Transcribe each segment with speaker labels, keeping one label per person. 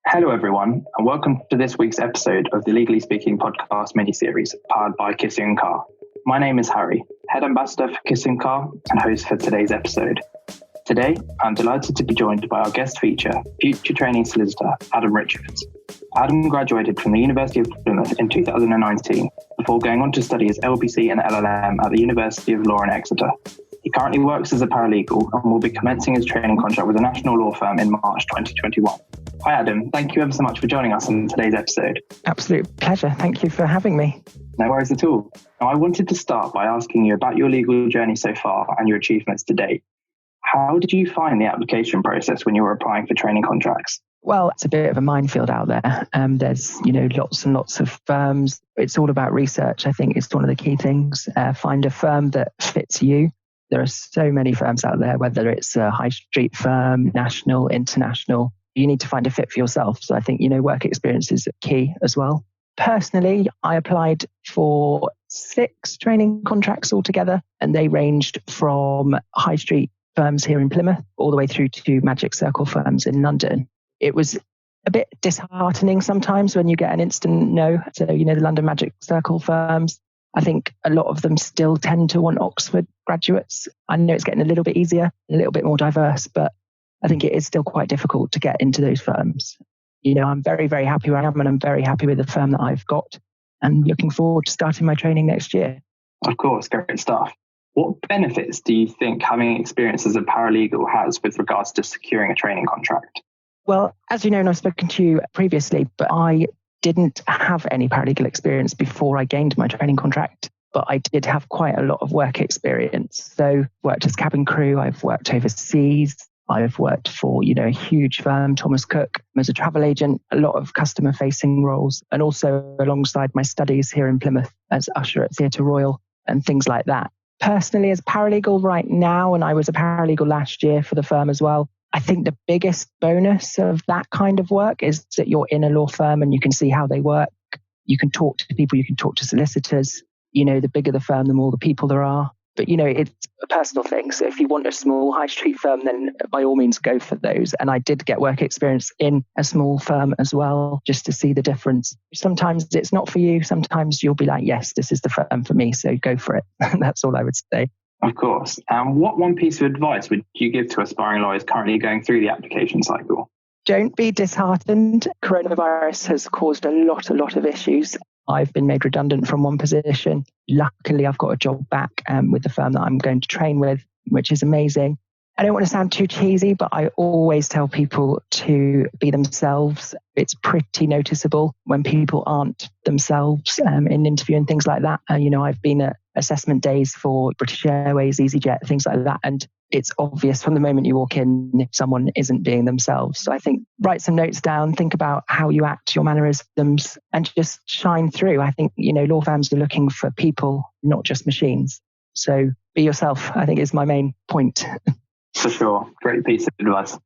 Speaker 1: Hello, everyone, and welcome to this week's episode of the Legally Speaking podcast miniseries powered by Kissing Car. My name is Harry, head ambassador for Kissing Car and host for today's episode. Today, I'm delighted to be joined by our guest feature, future trainee solicitor Adam Richards. Adam graduated from the University of Plymouth in 2019 before going on to study his LPC and LLM at the University of Law in Exeter. He currently works as a paralegal and will be commencing his training contract with a national law firm in March 2021. Hi Adam, thank you ever so much for joining us on today's episode.
Speaker 2: Absolute pleasure. Thank you for having me.
Speaker 1: No worries at all. Now, I wanted to start by asking you about your legal journey so far and your achievements to date. How did you find the application process when you were applying for training contracts?
Speaker 2: Well, it's a bit of a minefield out there. There's, lots and lots of firms. It's all about research. I think it's one of the key things. Find a firm that fits you. There are so many firms out there, whether it's a high street firm, national, international. You need to find a fit for yourself. So I think, work experience is key as well. Personally, I applied for 6 training contracts altogether, and they ranged from high street firms here in Plymouth all the way through to Magic Circle firms in London. It was a bit disheartening sometimes when you get an instant no. So, the London Magic Circle firms, I think a lot of them still tend to want Oxford graduates. I know it's getting a little bit easier, a little bit more diverse, but I think it is still quite difficult to get into those firms. I'm very, very happy where I am, and I'm very happy with the firm that I've got and looking forward to starting my training next year.
Speaker 1: Of course, great stuff. What benefits do you think having experience as a paralegal has with regards to securing a training contract?
Speaker 2: Well, as you know, and I've spoken to you previously, but I didn't have any paralegal experience before I gained my training contract, but I did have quite a lot of work experience. So worked as cabin crew, I've worked overseas, I've worked for, a huge firm, Thomas Cook, as a travel agent, a lot of customer facing roles, and also alongside my studies here in Plymouth as usher at Theatre Royal and things like that. Personally, as paralegal right now, and I was a paralegal last year for the firm as well, I think the biggest bonus of that kind of work is that you're in a law firm and you can see how they work. You can talk to people, you can talk to solicitors. The bigger the firm, the more the people there are. But, it's a personal thing. So if you want a small high street firm, then by all means go for those. And I did get work experience in a small firm as well, just to see the difference. Sometimes it's not for you. Sometimes you'll be like, yes, this is the firm for me. So go for it. That's all I would say.
Speaker 1: Of course. And what one piece of advice would you give to aspiring lawyers currently going through the application cycle?
Speaker 2: Don't be disheartened. Coronavirus has caused a lot of issues. I've been made redundant from one position. Luckily, I've got a job back with the firm that I'm going to train with, which is amazing. I don't want to sound too cheesy, but I always tell people to be themselves. It's pretty noticeable when people aren't themselves in interview and things like that. I've been at assessment days for British Airways, EasyJet, things like that. And it's obvious from the moment you walk in if someone isn't being themselves. So I think write some notes down, think about how you act, your mannerisms, and just shine through. I think, law firms are looking for people, not just machines. So be yourself, I think is my main point.
Speaker 1: For sure. Great piece of advice.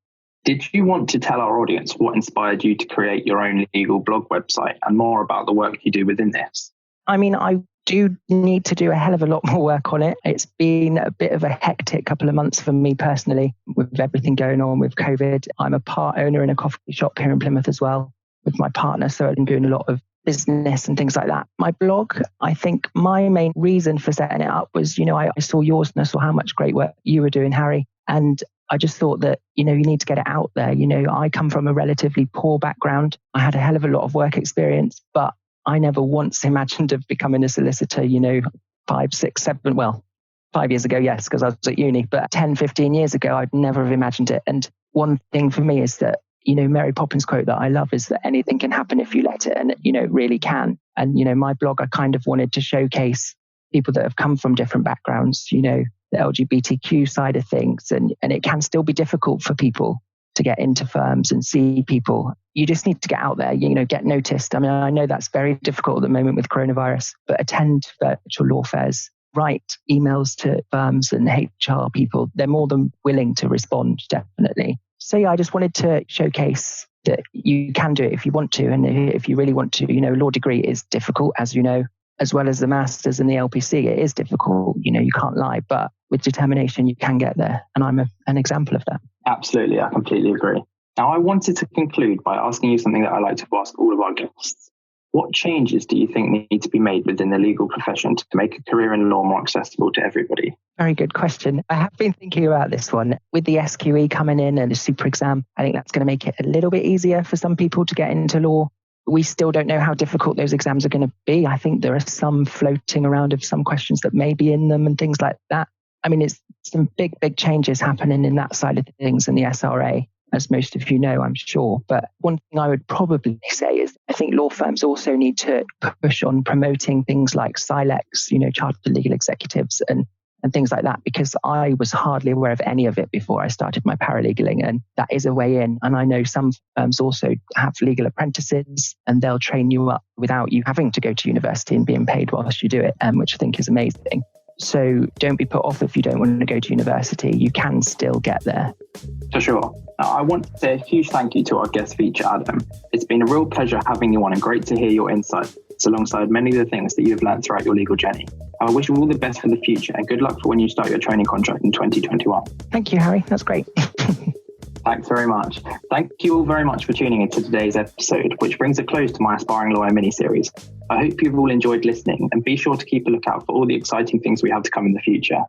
Speaker 1: Did you want to tell our audience what inspired you to create your own legal blog website and more about the work you do within this?
Speaker 2: I do need to do a hell of a lot more work on it. It's been a bit of a hectic couple of months for me personally with everything going on with COVID. I'm a part owner in a coffee shop here in Plymouth as well with my partner. So I've been doing a lot of business and things like that. My blog, I think my main reason for setting it up was, I saw yours and I saw how much great work you were doing, Harry. And I just thought that, you need to get it out there. I come from a relatively poor background. I had a hell of a lot of work experience, but I never once imagined of becoming a solicitor, 5, 6, 7, 5 years ago, yes, because I was at uni, but 10, 15 years ago, I'd never have imagined it. And one thing for me is that, Mary Poppins quote that I love is that anything can happen if you let it, and it really can. And, my blog, I kind of wanted to showcase people that have come from different backgrounds, the LGBTQ side of things. And it can still be difficult for people to get into firms and see people. You just need to get out there, get noticed. I know that's very difficult at the moment with coronavirus, but attend virtual law fairs, write emails to firms and HR people. They're more than willing to respond, definitely. So I just wanted to showcase that you can do it if you want to. And if you really want to, law degree is difficult, as you know, as well as the masters and the LPC. It is difficult, you can't lie, but with determination, you can get there. And I'm an example of that.
Speaker 1: Absolutely. I completely agree. Now, I wanted to conclude by asking you something that I like to ask all of our guests. What changes do you think need to be made within the legal profession to make a career in law more accessible to everybody?
Speaker 2: Very good question. I have been thinking about this one. With the SQE coming in and the super exam, I think that's going to make it a little bit easier for some people to get into law. We still don't know how difficult those exams are going to be. I think there are some floating around of some questions that may be in them and things like that. I mean, it's some big changes happening in that side of things in the SRA, as most of you know, I'm sure. But one thing I would probably say is I think law firms also need to push on promoting things like SILEX, Chartered Legal Executives and things like that, because I was hardly aware of any of it before I started my paralegaling, and that is a way in. And I know some firms also have legal apprentices and they'll train you up without you having to go to university and being paid whilst you do it, which I think is amazing. So don't be put off if you don't want to go to university. You can still get there.
Speaker 1: For sure. Now, I want to say a huge thank you to our guest feature, Adam. It's been a real pleasure having you on and great to hear your insights alongside many of the things that you've learned throughout your legal journey. I wish you all the best for the future and good luck for when you start your training contract in 2021.
Speaker 2: Thank you, Harry. That's great.
Speaker 1: Thanks very much. Thank you all very much for tuning into today's episode, which brings a close to my Aspiring Lawyer Miniseries. I hope you've all enjoyed listening and be sure to keep a lookout for all the exciting things we have to come in the future.